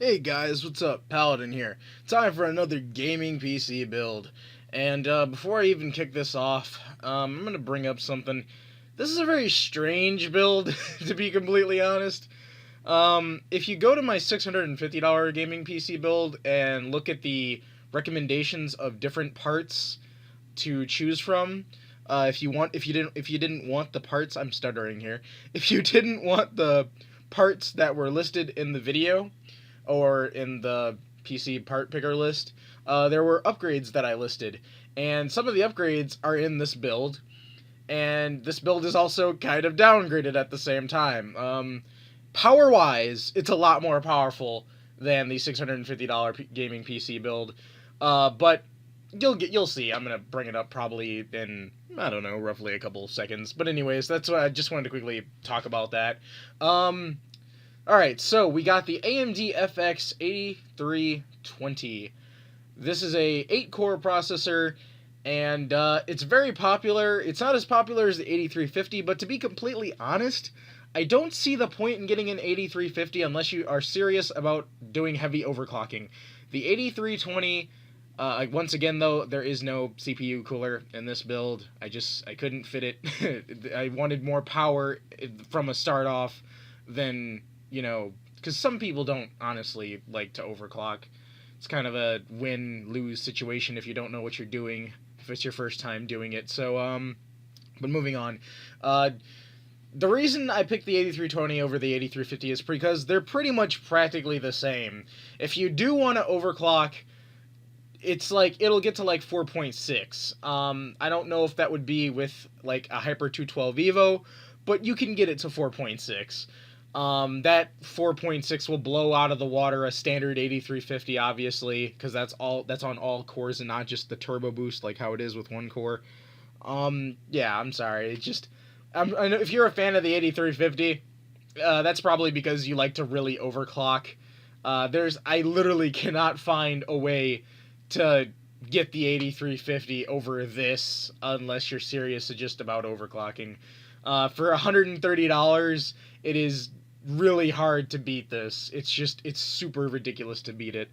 Hey guys, what's up? Paladin here. Time for another gaming PC build. And before I even kick this off, I'm going to bring up something. This is a very strange build, to be completely honest. If you go to my $650 gaming PC build and look at the recommendations of different parts to choose from, if you didn't want the parts, I'm stuttering here. If you didn't want the parts that were listed in the video, or in the PC part picker list, there were upgrades that I listed, and some of the upgrades are in this build, and this build is also kind of downgraded at the same time. Power-wise, it's a lot more powerful than the $650 gaming PC build, but you'll see. I'm gonna bring it up probably in, I don't know, roughly a couple seconds. But anyways, that's what I just wanted to quickly talk about that. Alright, so we got the AMD FX 8320. This is a 8-core processor, and it's very popular. It's not as popular as the 8350, but to be completely honest, I don't see the point in getting an 8350 unless you are serious about doing heavy overclocking. The 8320, once again though, there is no CPU cooler in this build. I couldn't fit it. I wanted more power from a start off than, because some people don't honestly like to overclock. It's kind of a win-lose situation if you don't know what you're doing, if it's your first time doing it. So, but moving on. The reason I picked the 8320 over the 8350 is because they're pretty much practically the same. If you do want to overclock, it's like, it'll get to like 4.6. I don't know if that would be with like a Hyper 212 Evo, but you can get it to 4.6. That 4.6 will blow out of the water a standard 8350, obviously, because that's on all cores and not just the turbo boost like how it is with one core. Yeah, I'm sorry. It's just, I know if you're a fan of the 8350, that's probably because you like to really overclock. I literally cannot find a way to get the 8350 over this unless you're serious just about overclocking. For $130, it is really hard to beat this. It's super ridiculous to beat it.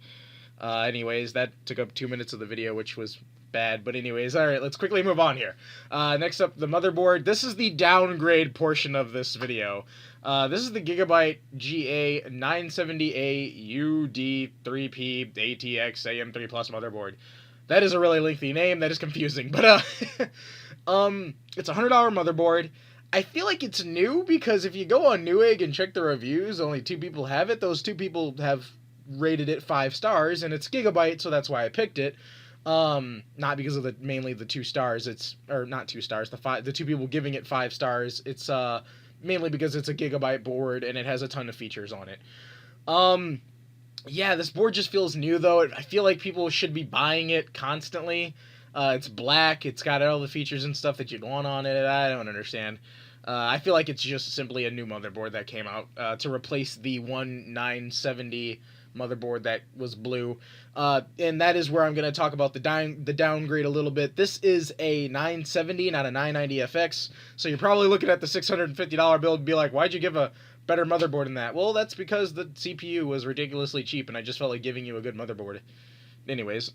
Anyways, that took up 2 minutes of the video, which was bad. But anyways, alright, let's quickly move on here. Next up, the motherboard. This is the downgrade portion of this video. This is the Gigabyte GA970A UD3P ATX AM3 Plus motherboard. That is a really lengthy name. That is confusing. But, it's a $100 motherboard. I feel like it's new because if you go on Newegg and check the reviews, only 2 people have it. Those 2 people have rated it 5 stars, and it's Gigabyte, so that's why I picked it. Not because of mainly the 2 stars. Or not 2 stars. The 2 people giving it 5 stars. It's mainly because it's a Gigabyte board and it has a ton of features on it. Yeah, this board just feels new though. I feel like people should be buying it constantly. It's black. It's got all the features and stuff that you'd want on it. I don't understand. I feel like it's just simply a new motherboard that came out to replace the 970 motherboard that was blue. And that is where I'm going to talk about the downgrade a little bit. This is a 970, not a 990FX. So you're probably looking at the $650 build and be like, why'd you give a better motherboard than that? Well, that's because the CPU was ridiculously cheap and I just felt like giving you a good motherboard. Anyways,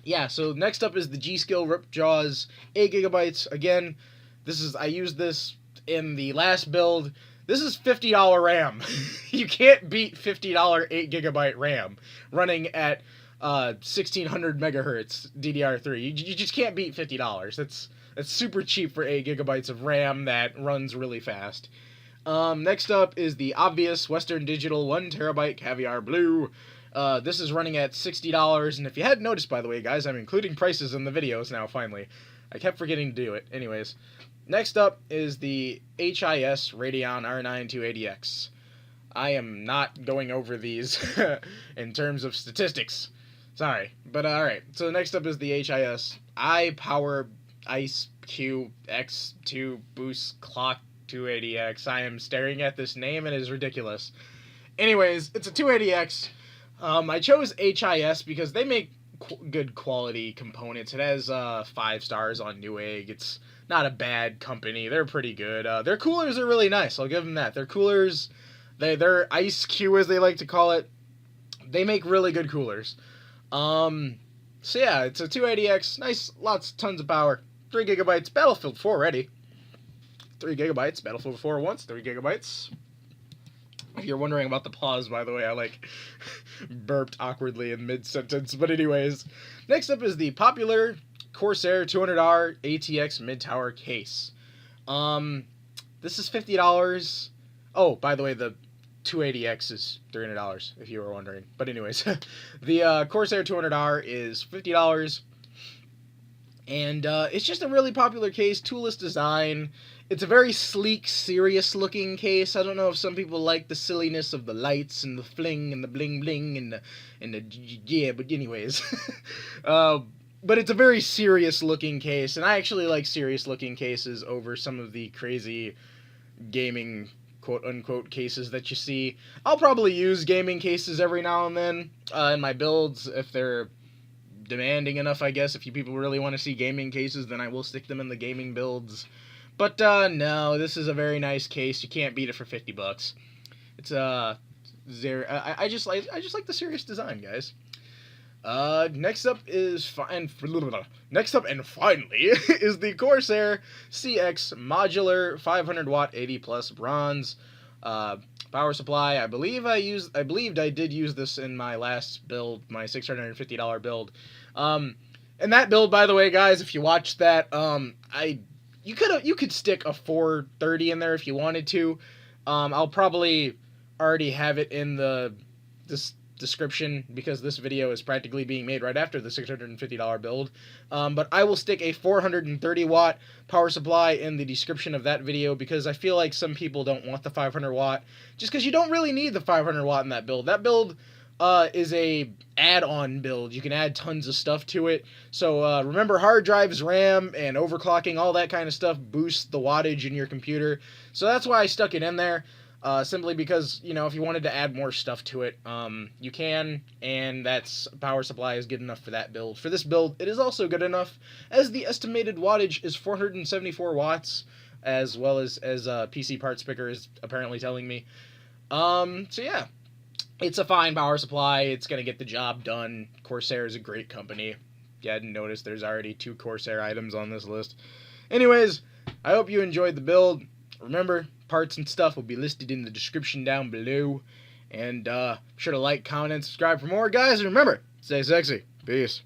yeah, so next up is the G.Skill Ripjaws 8 gigabytes. Again, I used this in the last build. This is $50 RAM. You can't beat $50 8 gigabyte RAM running at 1600 megahertz DDR3. You just can't beat $50. That's super cheap for 8 gigabytes of RAM that runs really fast. Next up is the obvious Western Digital 1 terabyte Caviar Blue. This is running at $60, and if you hadn't noticed, by the way, guys, I'm including prices in the videos now, finally. I kept forgetting to do it. Anyways, next up is the HIS Radeon R9 280X. I am not going over these in terms of statistics. Sorry, but alright. So next up is the HIS iPower Ice Q X2 Boost Clock 280X. I am staring at this name and it is ridiculous. Anyways, it's a 280X. I chose HIS because they make good quality components. It has 5 stars on Newegg. It's not a bad company. They're pretty good. Their coolers are really nice. I'll give them that. Their coolers They're Ice Q, as they like to call it. They make really good coolers. So yeah, it's a 280X, nice, tons of power. 3 gigabytes, Battlefield 4 ready. 3 gigabytes, Battlefield 4 once, 3 gigabytes. If you're wondering about the pause, by the way, I burped awkwardly in mid-sentence. But anyways, next up is the popular Corsair 200R ATX mid-tower case. This is $50. Oh, by the way, the 280X is $300, if you were wondering. But anyways, the Corsair 200R is $50. And it's just a really popular case, toolless design. It's a very sleek, serious-looking case. I don't know if some people like the silliness of the lights and the fling and the bling-bling and the yeah, but anyways. But it's a very serious-looking case, and I actually like serious-looking cases over some of the crazy gaming quote-unquote cases that you see. I'll probably use gaming cases every now and then in my builds if they're demanding enough, I guess. If you people really want to see gaming cases, then I will stick them in the gaming builds. But no, this is a very nice case. You can't beat it for $50. It's I just like the serious design, guys. Next up and finally is the Corsair CX modular 500 watt 80 plus bronze power supply. I believed I did use this in my last build, my $650 build. And that build, by the way, guys, if you watched that, you could stick a 430 in there if you wanted to. I'll probably already have it in this description because this video is practically being made right after the $650 build. But I will stick a 430 watt power supply in the description of that video because I feel like some people don't want the 500 watt just because you don't really need the 500 watt in that build. That build is a add-on build. You can add tons of stuff to it. So remember, hard drives, RAM, and overclocking, all that kind of stuff boosts the wattage in your computer. So that's why I stuck it in there. Simply because, you know, if you wanted to add more stuff to it, you can, and that's power supply is good enough for that build. For this build, it is also good enough, as the estimated wattage is 474 watts, as well as PC Parts Picker is apparently telling me. So yeah, it's a fine power supply. It's going to get the job done. Corsair is a great company. You hadn't noticed there's already 2 Corsair items on this list. Anyways, I hope you enjoyed the build. Remember, parts and stuff will be listed in the description down below. And be sure to like, comment, and subscribe for more, guys. And remember, stay sexy. Peace.